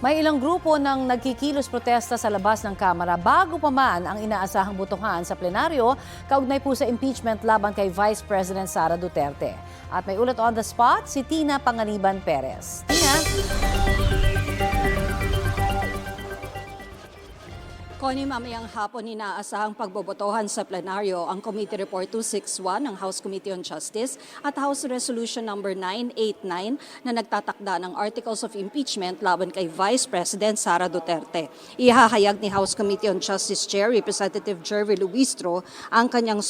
May ilang grupo ng nagkikilos protesta sa labas ng Kamara bago pa man ang inaasahang botohan sa plenaryo kaugnay po sa impeachment laban kay Vice President Sara Duterte. At may ulat on the spot si Tina Panganiban Perez. Tina? Connie, mamayang hapon inaasahang pagbobotohan sa plenaryo ang Committee Report 261 ng House Committee on Justice at House Resolution number 989 na nagtatakda ng Articles of Impeachment laban kay Vice President Sara Duterte. Ihahayag ni House Committee on Justice Chair Representative Jerry Luistro ang kanyang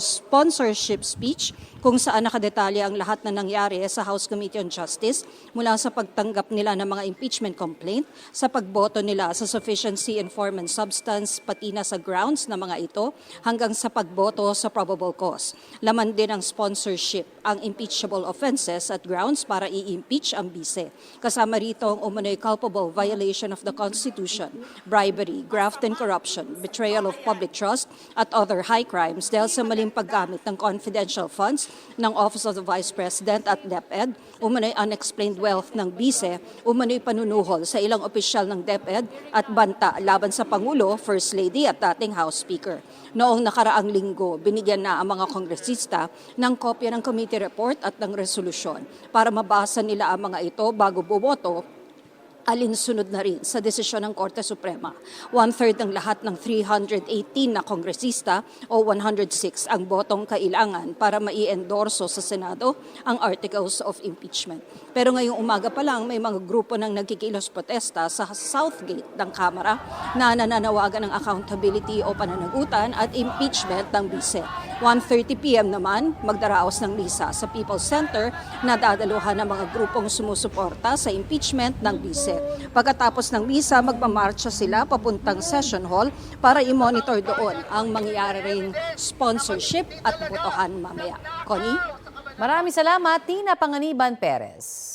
sponsorship speech kung saan nakadetalye ang lahat na nangyari sa House Committee on Justice mula sa pagtanggap nila ng mga impeachment complaint, sa pagboto nila sa sufficiency in form and substance, pati na sa grounds na mga ito, hanggang sa pagboto sa probable cause. Laman din ang sponsorship, ang impeachable offenses at grounds para i-impeach ang bise. Kasama rito ang umano'y culpable violation of the Constitution, bribery, graft and corruption, betrayal of public trust, at other high crimes dahil sa maling paggamit ng confidential funds ng Office of the Vice President at DepEd, umano'y unexplained wealth ng bise, umano'y panunuhol sa ilang opisyal ng DepEd at banta laban sa Pangulo, First Lady at dating House Speaker. Noong nakaraang linggo, binigyan na ang mga kongresista ng kopya ng committee report at ng resolusyon para mabasa nila ang mga ito bago bumoto alinsunod na rin sa desisyon ng Korte Suprema. 1/3 ng lahat ng 318 na kongresista o 106 ang botong kailangan para mai-endorso sa Senado ang Articles of Impeachment. Pero ngayong umaga pa lang may mga grupo ng nagkikilos protesta sa South Gate ng Kamara na nananawagan ng accountability o pananagutan at impeachment ng bise. 1:30 p.m. naman, magdaraos ng misa sa People's Center na dadaluhan ng mga grupong sumusuporta sa impeachment ng bise. Pagkatapos ng misa, magmamarcha sila papuntang session hall para i-monitor doon ang mangyayaring sponsorship at botohan mamaya. Connie? Maraming salamat, Tina Panganiban Perez.